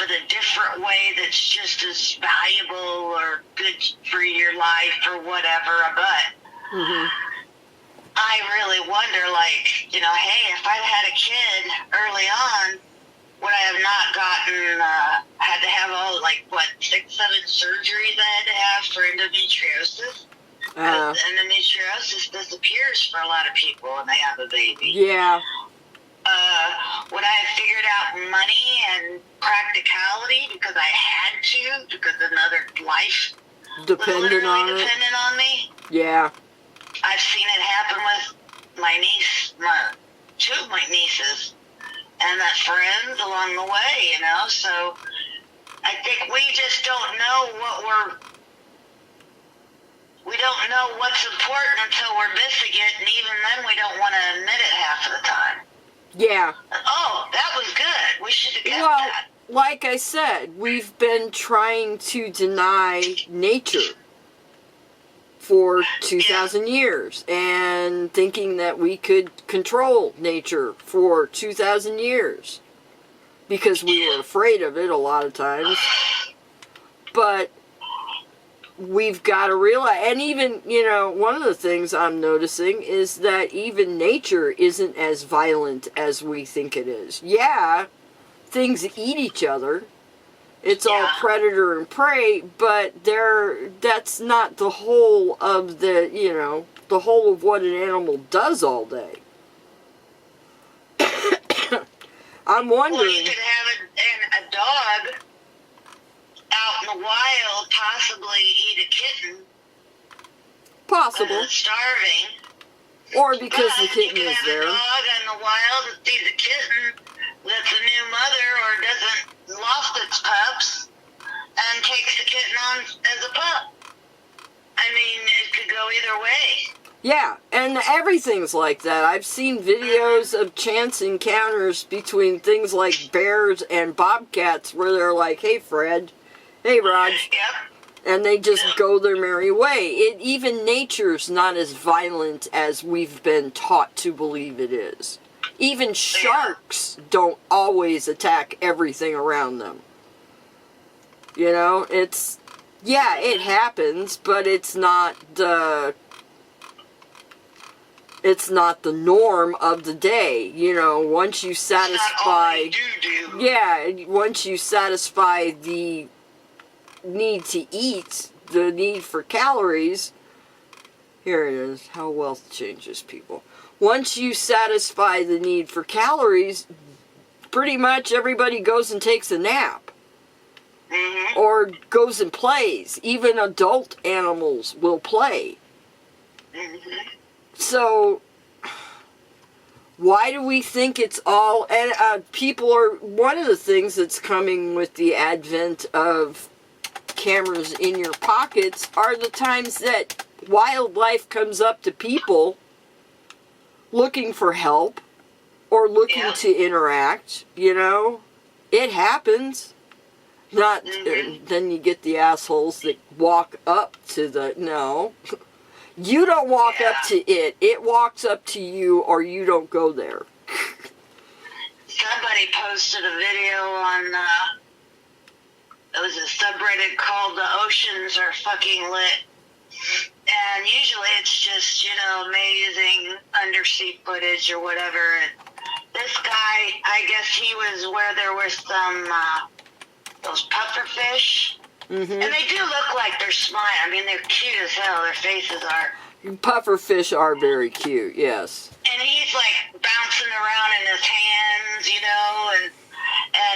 in a different way that's just as valuable or good for your life or whatever. But I really wonder, like, you know, hey, if I'd had a kid early on, would I have not gotten, had to have all, like, 6, 7 surgeries I had to have for endometriosis? Endometriosis disappears for a lot of people when they have a baby. Yeah. Would I have figured out money and practicality because I had to, because another life Dependent on it? Dependent on me? Yeah. I've seen it happen with my niece, two of my nieces, and that friends along the way, you know, so I think we just don't know we don't know what's important until we're missing it, and even then we don't want to admit it half of the time. Yeah. Oh, that was good. We should have kept that. Like I said, we've been trying to deny nature for 2,000 years, and thinking that we could control nature for 2,000 years because we were afraid of it a lot of times. But we've got to realize, and even, you know, one of the things I'm noticing is that even nature isn't as violent as we think it is. Yeah, things eat each other. It's all predator and prey, but that's not the whole of the, you know, the whole of what an animal does all day. I'm wondering... Well, you could have a dog out in the wild possibly eat a kitten. Possible. Starving. Or because the kitten is there. You can have a dog in the wild that sees a kitten that's a new mother or doesn't lost its pups and takes the kitten on as a pup. I mean, it could go either way. Yeah, and everything's like that. I've seen videos of chance encounters between things like bears and bobcats where they're like, hey Fred, hey Raj. Yep. And they just go their merry way. Even nature's not as violent as we've been taught to believe it is. Even sharks don't always attack everything around them. You know, it happens, but it's not the norm of the day. You know, once you satisfy, once you satisfy the need to eat, the need for calories, here it is, how wealth changes people. Once you satisfy the need for calories, pretty much everybody goes and takes a nap. Or goes and plays. Even adult animals will play. So, why do we think it's all... And people are... One of the things that's coming with the advent of cameras in your pockets are the times that wildlife comes up to people looking for help or looking to interact, you know. It happens. Not, then you get the assholes that walk up to the, no. You don't walk up to it. It walks up to you, or you don't go there. Somebody posted a video on, it was a subreddit called The Oceans Are Fucking Lit. And usually it's just, you know, amazing undersea footage or whatever. And this guy, I guess he was where there were some, those pufferfish. And they do look like they're smiling. I mean, they're cute as hell. Their faces are. Pufferfish are very cute, yes. And he's like bouncing around in his hands, you know, and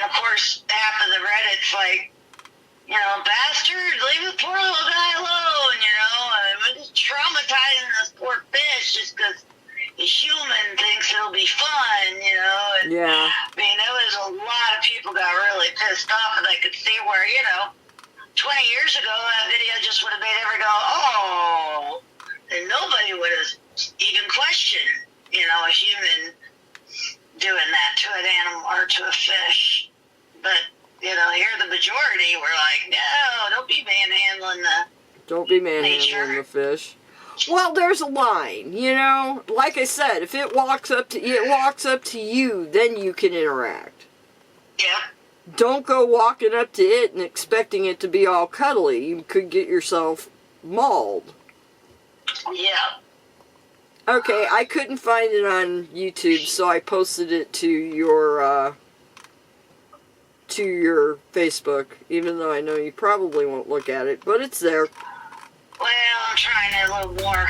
of course half of the Reddit's like, you know, bastard, leave the poor little guy alone, you know, we're just traumatizing this poor fish just because the human thinks it'll be fun, you know. And, I mean, there was a lot of people got really pissed off, and I could see where, you know, 20 years ago, that video just would have made everyone go, oh, and nobody would have even questioned, you know, a human doing that to an animal or to a fish. But, you know, here the majority were like, no, don't be manhandling the fish. Well, there's a line, you know. Like I said, if it walks up to you, then you can interact. Yeah. don't go walking up to it and expecting it to be all cuddly. You could get yourself mauled. Yeah. Okay, I couldn't find it on YouTube, so I posted it to your Facebook, even though I know you probably won't look at it, but it's there. Well, I'm trying a little more.